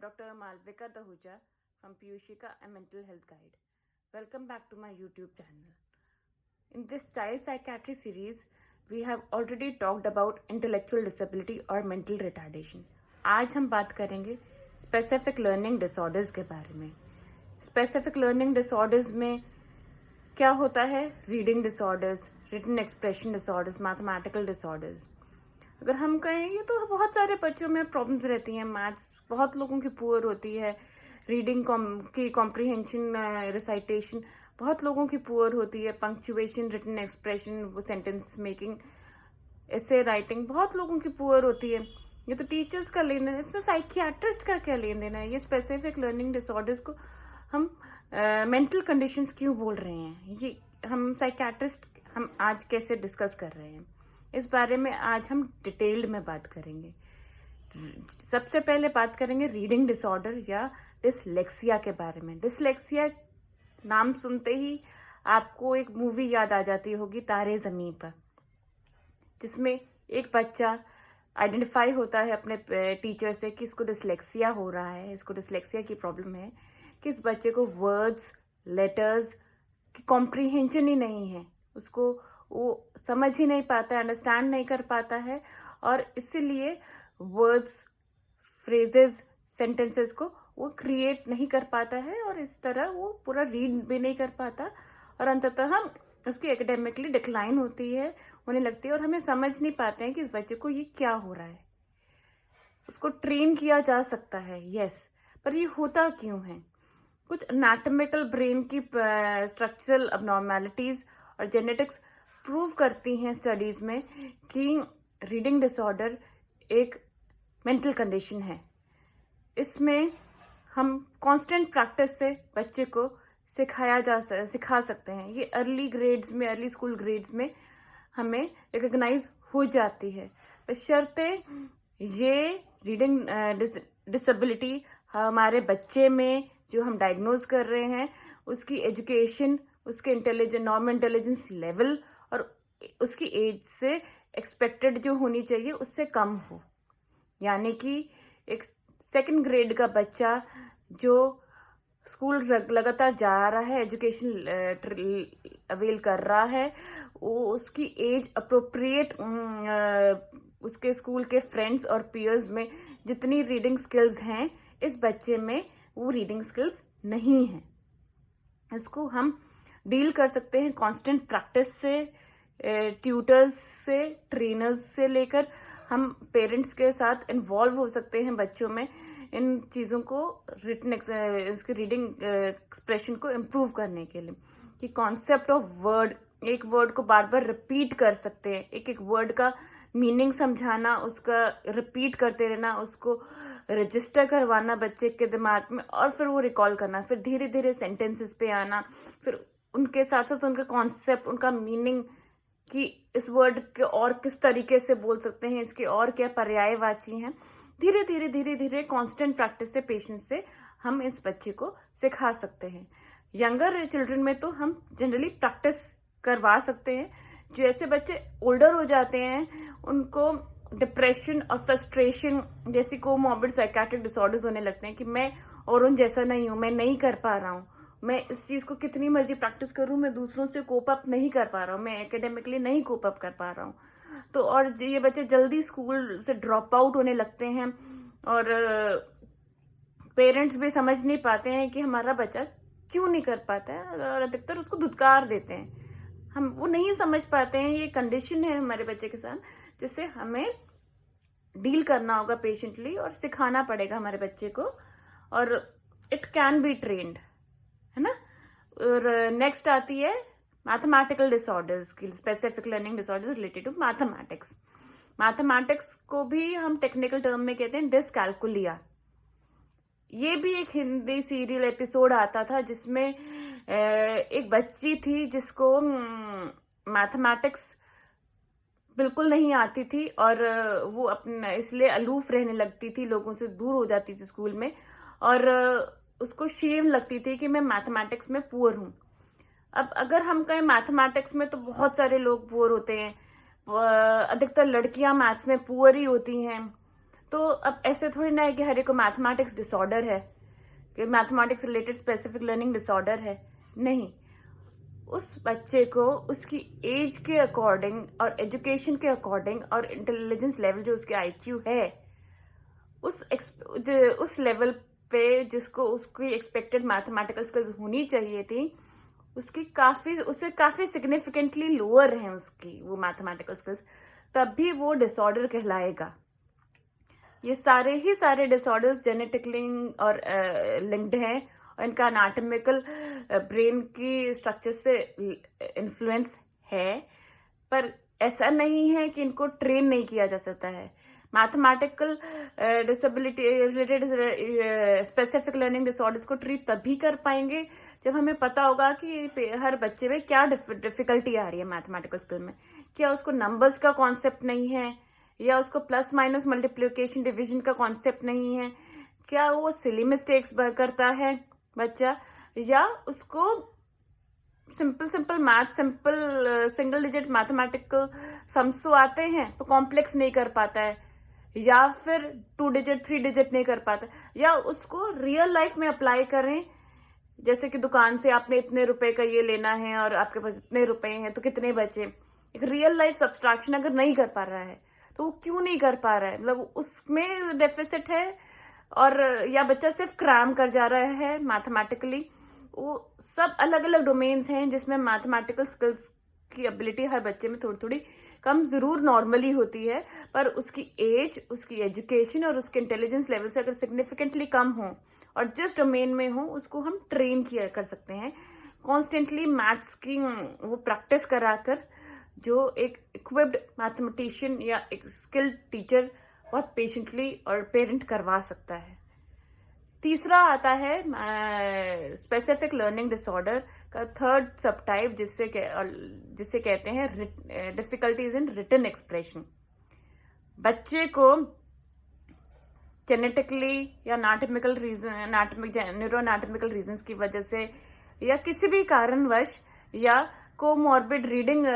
Dr. Malvika Dahuja from Piyushika, a mental health guide. Welcome back to my YouTube channel. In this child psychiatry series, we have already talked about intellectual disability or mental retardation. आज हम बात करेंगे specific learning disorders के बारे में. Specific learning disorders में क्या होता है? Reading disorders, written expression disorders, mathematical disorders. अगर हम कहें ये तो बहुत सारे बच्चों में प्रॉब्लम्स रहती हैं. मैथ्स बहुत लोगों की पुअर होती है, रीडिंग की कॉम्प्रिहेंशन, रिसाइटेशन बहुत लोगों की पुअर होती है, punctuation, written expression, sentence making, essay writing बहुत लोगों की पुअर होती है. ये तो टीचर्स का लेन देन है, इसमें साइकियाट्रिस्ट का क्या लेन देन है? ये स्पेसिफिक लर्निंग डिसऑर्डर्स को हम मेंटल कंडीशंस क्यों बोल रहे हैं? ये हम साइकियाट्रिस्ट हम आज कैसे डिस्कस कर रहे हैं, इस बारे में आज हम डिटेल्ड में बात करेंगे. सबसे पहले बात करेंगे रीडिंग डिसऑर्डर या डिसलेक्सिया के बारे में. डिसलेक्सिया नाम सुनते ही आपको एक मूवी याद आ जाती होगी, तारे ज़मीन पर, जिसमें एक बच्चा आइडेंटिफाई होता है अपने टीचर से कि इसको डिसलेक्सिया हो रहा है, इसको डिसलेक्सिया की प्रॉब्लम है, कि इस बच्चे को वर्ड्स, लेटर्स की कॉम्प्रिहेंशन ही नहीं है, उसको वो समझ ही नहीं पाता है, अंडरस्टैंड नहीं कर पाता है, और इसीलिए वर्ड्स, फ्रेजेस, सेंटेंसेस को वो क्रिएट नहीं कर पाता है, और इस तरह वो पूरा रीड भी नहीं कर पाता, और अंततः हम उसकी एकेडमिकली डिक्लाइन होती है, होने लगती है, और हमें समझ नहीं पाते हैं कि इस बच्चे को ये क्या हो रहा है. उसको ट्रेन किया जा सकता है, यस, पर ये होता क्यों है? कुछ एनाटॉमिकल ब्रेन की स्ट्रक्चरल अबनॉर्मैलिटीज और जेनेटिक्स प्रूव करती हैं स्टडीज़ में कि रीडिंग डिसऑर्डर एक मेंटल कंडीशन है. इसमें हम कांस्टेंट प्रैक्टिस से बच्चे को सिखा सकते हैं. ये अर्ली ग्रेड्स में, अर्ली स्कूल ग्रेड्स में हमें रिकग्नाइज हो जाती है, बशर्ते ये रीडिंग डिसेबिलिटी हमारे बच्चे में जो हम डायग्नोज कर रहे हैं उसकी एजुकेशन, उसके नॉर्मल इंटेलिजेंस लेवल और उसकी एज से एक्सपेक्टेड जो होनी चाहिए उससे कम हो. यानी कि एक सेकंड ग्रेड का बच्चा जो स्कूल लगातार जा रहा है, एजुकेशन अवेल कर रहा है, वो उसकी एज अप्रोप्रिएट उसके स्कूल के फ्रेंड्स और पीयर्स में जितनी रीडिंग स्किल्स हैं, इस बच्चे में वो रीडिंग स्किल्स नहीं हैं. इसको हम डील कर सकते हैं कांस्टेंट प्रैक्टिस से, ट्यूटर्स से, ट्रेनर्स से लेकर हम पेरेंट्स के साथ इन्वॉल्व हो सकते हैं बच्चों में इन चीज़ों को, इसकी रीडिंग एक्सप्रेशन को इम्प्रूव करने के लिए. कि कॉन्सेप्ट ऑफ वर्ड, एक वर्ड को बार बार रिपीट कर सकते हैं, एक एक वर्ड का मीनिंग समझाना, उसका रिपीट करते रहना, उसको रजिस्टर करवाना बच्चे के दिमाग में, और फिर वो रिकॉल करना, फिर धीरे धीरे सेंटेंसेस पे आना, फिर उनके साथ साथ उनके कॉन्सेप्ट, उनका मीनिंग, कि इस वर्ड के और किस तरीके से बोल सकते हैं, इसके और क्या पर्यायवाची हैं. धीरे धीरे धीरे धीरे कांस्टेंट प्रैक्टिस से, पेशेंस से हम इस बच्चे को सिखा सकते हैं. यंगर चिल्ड्रन में तो हम जनरली प्रैक्टिस करवा सकते हैं. जैसे बच्चे ओल्डर हो जाते हैं उनको डिप्रेशन और फ्रस्ट्रेशन जैसी कोमॉर्बिड साइकियाट्रिक डिसऑर्डर्स होने लगते हैं कि मैं और उन जैसा नहीं हूँ, मैं नहीं कर पा रहा हूँ, मैं इस चीज़ को कितनी मर्जी प्रैक्टिस करूँ, मैं दूसरों से कोप अप नहीं कर पा रहा हूँ, मैं एकेडमिकली नहीं कोप अप कर पा रहा हूँ. तो और ये बच्चे जल्दी स्कूल से ड्रॉप आउट होने लगते हैं, और पेरेंट्स भी समझ नहीं पाते हैं कि हमारा बच्चा क्यों नहीं कर पाता है, और अधिकतर उसको धुतकार देते हैं. हम वो नहीं समझ पाते हैं ये कंडीशन है हमारे बच्चे के साथ, जिससे हमें डील करना होगा पेशेंटली और सिखाना पड़ेगा हमारे बच्चे को, और इट कैन बी ट्रेन्ड, है ना. और नेक्स्ट आती है मैथमेटिकल डिसऑर्डर्स की, specific learning disorders related to mathematics. Mathematics को भी हम टेक्निकल टर्म में कहते हैं डिसकैल्कुलिया. ये भी एक हिंदी सीरियल एपिसोड आता था जिसमें एक बच्ची थी जिसको मैथमेटिक्स बिल्कुल नहीं आती थी, और वो अपना इसलिए अलूफ रहने लगती थी, लोगों से दूर हो जाती थी स्कूल में, और उसको शेम लगती थी कि मैं मैथमेटिक्स में पुअर हूँ. अब अगर हम कहें मैथमेटिक्स में तो बहुत सारे लोग पुअर होते हैं, अधिकतर लड़कियां मैथ्स में पुअर ही होती हैं, तो अब ऐसे थोड़ी ना है कि हर एक को मैथमेटिक्स डिसऑर्डर है, कि mathematics related specific learning disorder है। नहीं, उस बच्चे को उसकी एज के अकॉर्डिंग और एजुकेशन के अकॉर्डिंग और इंटेलिजेंस लेवल जो उसके आईक्यू है उस लेवल पे जिसको उसकी एक्सपेक्टेड मैथमेटिकल स्किल्स होनी चाहिए थी, उससे काफ़ी सिग्निफिकेंटली लोअर हैं उसकी वो मैथमेटिकल स्किल्स, तब भी वो डिसऑर्डर कहलाएगा। ये सारे डिसऑर्डर्स जेनेटिकली और लिंक्ड हैं और इनका एनाटॉमिकल ब्रेन की स्ट्रक्चर से इन्फ्लुएंस है, पर ऐसा नहीं है कि इनको ट्रेन नहीं किया जा सकता है। Mathematical disability related specific learning disorders को ट्रीट तभी कर पाएंगे जब हमें पता होगा कि हर बच्चे में क्या डिफिकल्टी आ रही है मैथमेटिकल स्किल में। क्या उसको नंबर्स का कॉन्सेप्ट नहीं है, या उसको प्लस माइनस मल्टीप्लिकेशन डिवीजन का कॉन्सेप्ट नहीं है, क्या वो सिली मिस्टेक्स करता है बच्चा, या उसको simple math single digit mathematical sums तो आते हैं तो कॉम्प्लेक्स नहीं कर पाता है, या फिर 2 डिजिट 3 डिजिट नहीं कर पाता, या उसको रियल लाइफ में अप्लाई करें। जैसे कि दुकान से आपने इतने रुपए का ये लेना है और आपके पास इतने रुपए हैं तो कितने बचे, एक रियल लाइफ सब्सट्रैक्शन अगर नहीं कर पा रहा है तो वो क्यों नहीं कर पा रहा है, मतलब उसमें डेफिसिट है, और या बच्चा सिर्फ क्रैम कर जा रहा है मैथमेटिकली। वो सब अलग अलग डोमेन्स हैं जिसमें मैथमेटिकल स्किल्स की एबिलिटी हर बच्चे में थोड़ी थोड़ी कम जरूर नॉर्मली होती है, पर उसकी एज, उसकी एजुकेशन और उसके इंटेलिजेंस लेवल से अगर सिग्निफिकेंटली कम हो और जिस डोमेन में हो उसको हम ट्रेन किया कर सकते हैं कॉन्स्टेंटली मैथ्स की वो प्रैक्टिस कराकर, जो एक इक्विप्ड मैथमेटिशियन या एक स्किल्ड टीचर बहुत पेशेंटली और पेरेंट करवा सकता है। तीसरा आता है स्पेसिफिक लर्निंग डिसऑर्डर का थर्ड सब टाइप, जिससे कहते हैं डिफिकल्टीज इन रिटन एक्सप्रेशन। बच्चे को जेनेटिकली या न्यूरो एनाटॉमिकल रीजंस की वजह से या किसी भी कारणवश या कोमॉर्बिड रीडिंग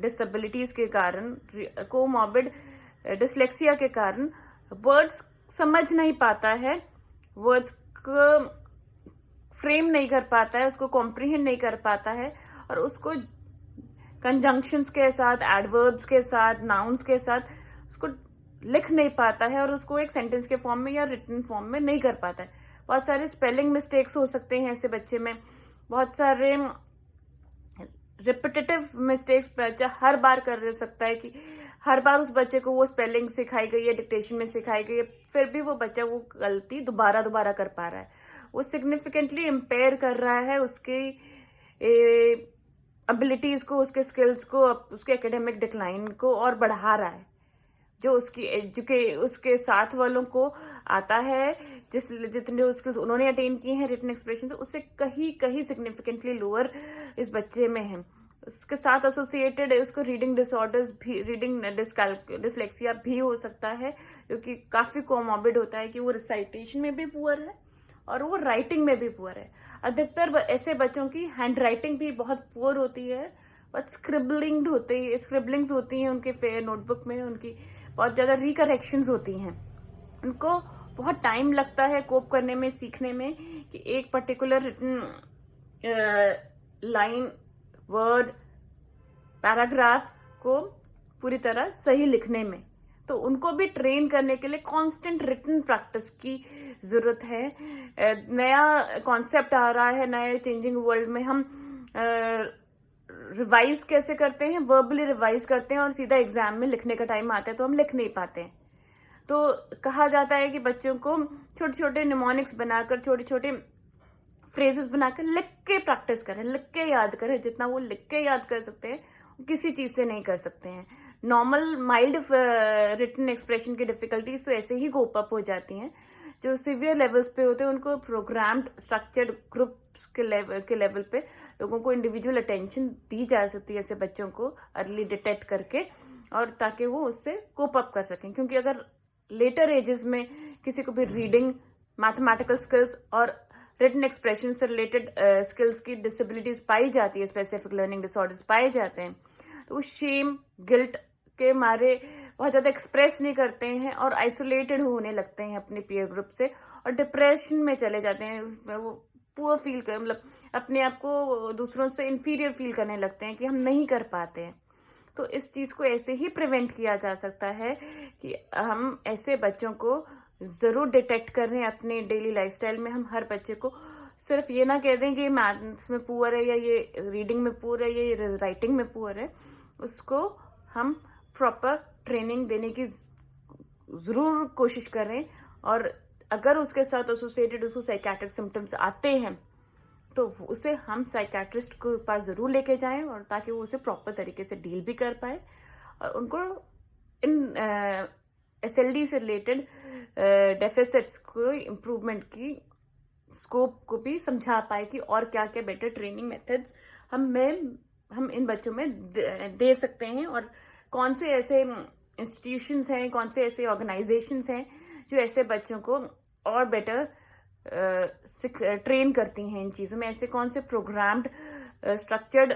डिसेबिलिटीज के कारण, कोमॉर्बिड डिसलेक्सिया के कारण वर्ड्स समझ नहीं पाता है, वर्ड्स को फ्रेम नहीं कर पाता है, उसको कॉम्प्रिहेंड नहीं कर पाता है, और उसको कंजंक्शंस के साथ, एडवर्ब्स के साथ, नाउन्स के साथ उसको लिख नहीं पाता है, और उसको एक सेंटेंस के फॉर्म में या रिटन फॉर्म में नहीं कर पाता है। बहुत सारे स्पेलिंग मिस्टेक्स हो सकते हैं ऐसे बच्चे में, बहुत सारे रिपीटेटिव मिस्टेक्स बच्चा हर बार कर सकता है, कि हर बार उस बच्चे को वो स्पेलिंग सिखाई गई है, डिक्टेशन में सिखाई गई है, फिर भी वो बच्चा वो गलती दोबारा कर पा रहा है। वो सिग्निफिकेंटली इम्पेयर कर रहा है उसके एबिलिटीज को, उसके स्किल्स को, उसके एकेडमिक डिक्लाइन को और बढ़ा रहा है। जो उसके साथ वालों को आता है, जितने स्किल्स उन्होंने अटेन किए हैं रिटन एक्सप्रेशन से, उससे कहीं सिग्निफिकेंटली लोअर इस बच्चे में है। उसके साथ एसोसिएटेड उसको रीडिंग डिसऑर्डर्स भी, रीडिंग डिसलेक्सिया भी हो सकता है, क्योंकि काफ़ी कोमॉर्बिड होता है कि वो रिसाइटेशन में भी पुअर है और वो राइटिंग में भी पुअर है। अधिकतर ऐसे बच्चों की हैंड राइटिंग भी बहुत पुअर होती है, बट स्क्रिबलिंग्स होती हैं उनके नोटबुक में, उनकी बहुत ज़्यादा रिकरेक्शंस होती हैं। उनको बहुत टाइम लगता है कोप करने में, सीखने में, कि एक particular written line, word, paragraph को पूरी तरह सही लिखने में। तो उनको भी ट्रेन करने के लिए कांस्टेंट रिटन प्रैक्टिस की ज़रूरत है। नया कॉन्सेप्ट आ रहा है, नए चेंजिंग वर्ल्ड में हम रिवाइज कैसे करते हैं, वर्बली रिवाइज करते हैं, और सीधा एग्जाम में लिखने का टाइम आता है तो हम लिख नहीं पाते हैं। तो कहा जाता है कि बच्चों को छोटे छोटे निमोनिक्स बनाकर, छोटे छोटे फ्रेजेस बनाकर लिख के प्रैक्टिस करें, लिख के याद करें। जितना वो लिख के याद कर सकते हैं वो किसी चीज़ से नहीं कर सकते हैं। नॉर्मल माइल्ड रिटन एक्सप्रेशन की डिफिकल्टीज तो ऐसे ही कोप अप हो जाती हैं। जो सीवियर लेवल्स पे होते हैं उनको प्रोग्राम्ड स्ट्रक्चर्ड ग्रुप्स के लेवल पे लोगों को इंडिविजुअल अटेंशन दी जा सकती है ऐसे बच्चों को अर्ली डिटेक्ट करके, और ताकि वो उससे कोप अप कर सकें। क्योंकि अगर लेटर एजेस में किसी को भी रीडिंग, मैथमेटिकल स्किल्स और रिटन एक्सप्रेशन से रिलेटेड स्किल्स की डिसेबिलिटीज पाई जाती है, स्पेसिफिक लर्निंग डिसऑर्डर्स पाए जाते हैं, तो वो शेम, गिल्ट के मारे बहुत ज़्यादा एक्सप्रेस नहीं करते हैं और आइसोलेटेड होने लगते हैं अपने पीयर ग्रुप से और डिप्रेशन में चले जाते हैं। वो पुअर फील कर मतलब अपने आप को दूसरों से इन्फीरियर फील करने लगते हैं कि हम नहीं कर पाते हैं। तो इस चीज़ को ऐसे ही प्रिवेंट किया जा सकता है कि हम ऐसे बच्चों को ज़रूर डिटेक्ट करें अपने डेली लाइफस्टाइल में। हम हर बच्चे को सिर्फ ये ना कह दें कि मैथ्स में पुअर है या ये रीडिंग में पुअर है या ये राइटिंग में पुअर है, उसको हम प्रॉपर ट्रेनिंग देने की ज़रूर कोशिश करें। और अगर उसके साथ एसोसिएटेड उसको साइकेट्रिक सिम्टम्स आते हैं तो उसे हम साइकेट्रिस्ट के पास ज़रूर लेके जाएं और ताकि वो उसे प्रॉपर तरीके से डील भी कर पाए और उनको इन SLD से रिलेटेड डेफिसिट्स को इम्प्रूवमेंट की स्कोप को भी समझा पाए कि और क्या क्या बेटर ट्रेनिंग मेथड्स हम इन बच्चों में दे सकते हैं और कौन से ऐसे इंस्टीट्यूशंस हैं, कौन से ऐसे ऑर्गेनाइजेशंस हैं जो ऐसे बच्चों को और बेटर ट्रेन करती हैं इन चीज़ों में। ऐसे कौन से प्रोग्राम्ड स्ट्रक्चर्ड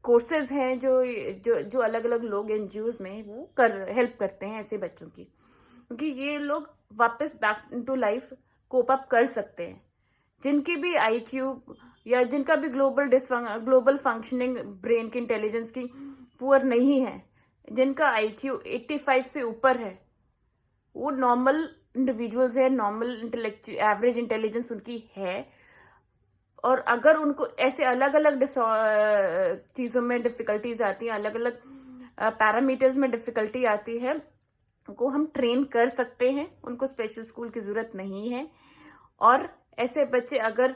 कोर्सेज हैं जो जो जो अलग अलग लोग NGOs में वो हेल्प करते हैं ऐसे बच्चों की, क्योंकि ये लोग वापस back into life cope up कर सकते हैं। जिनकी भी IQ या जिनका भी ग्लोबल फंक्शनिंग ब्रेन की इंटेलिजेंस की पुअर नहीं है, जिनका IQ 85 से ऊपर है, वो नॉर्मल इंडिविजुअल्स है, नॉर्मल एवरेज इंटेलिजेंस उनकी है। और अगर उनको ऐसे अलग अलग चीज़ों में डिफ़िकल्टीज आती हैं, अलग अलग पैरामीटर्स में डिफ़िकल्टी आती है, उनको हम ट्रेन कर सकते हैं, उनको स्पेशल स्कूल की ज़रूरत नहीं है। और ऐसे बच्चे अगर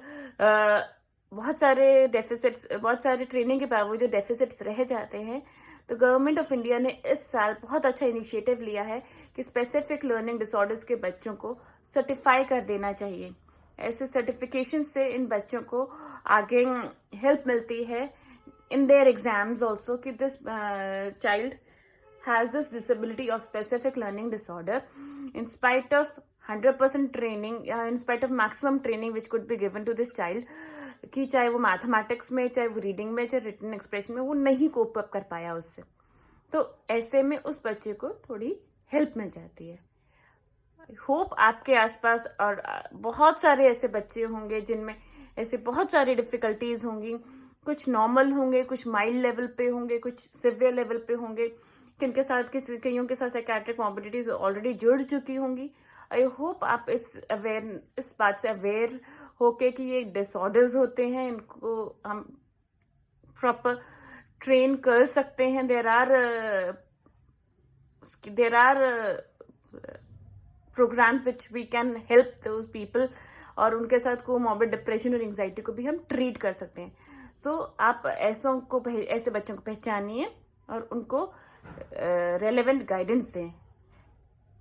बहुत सारे ट्रेनिंग के बावजूद डेफिसिट्स रह जाते हैं तो गवर्नमेंट ऑफ इंडिया ने इस साल बहुत अच्छा इनिशिएटिव लिया है कि स्पेसिफिक लर्निंग डिसऑर्डर्स के बच्चों को सर्टिफाई कर देना चाहिए। ऐसे सर्टिफिकेशन से इन बच्चों को आगे हेल्प मिलती है इन देयर एग्जाम्स ऑल्सो कि this child has this disability of specific learning disorder in spite of 100% training, in spite of maximum training which could be given to this child, कि चाहे वो मैथमेटिक्स में, चाहे वो reading में, चाहे written expression में वो नहीं कोप अप कर पाया उससे, तो ऐसे में उस बच्चे को थोड़ी हेल्प मिल जाती है। आई होप आपके आसपास और बहुत सारे ऐसे बच्चे होंगे जिनमें ऐसे बहुत सारी डिफ़िकल्टीज होंगी, कुछ नॉर्मल होंगे, कुछ माइल्ड लेवल पे होंगे, कुछ सिवियर लेवल पे होंगे, कईयों के साथ साइकेट्रिक मॉर्बिडिटीज ऑलरेडी जुड़ चुकी होंगी। आई होप आप इस बात से अवेयर होके कि ये डिसऑर्डर्स होते हैं, इनको हम प्रॉपर ट्रेन कर सकते हैं। There are programs which we can help those people और उनके साथ कोमॉर्बिड डिप्रेशन और एंग्जाइटी को भी हम ट्रीट कर सकते हैं। सो आप ऐसे बच्चों को पहचानिए और उनको रेलेवेंट गाइडेंस दें,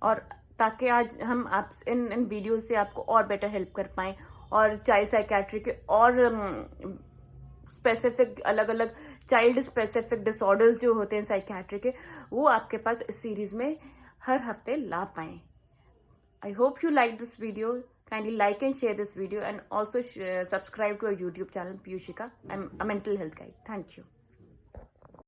और ताकि आज हम आप इन वीडियो से आपको और बेटर हेल्प कर पाएँ और चाइल्ड साइकेट्री के और स्पेसिफिक अलग अलग चाइल्ड स्पेसिफिक डिसऑर्डर्स जो होते हैं साइकेट्री के, वो आपके पास इस सीरीज़ में हर हफ्ते ला पाएँ। I hope you like this video. Kindly like and share this video and also subscribe to our YouTube channel Piyushika. I'm a mental health guide. Thank you.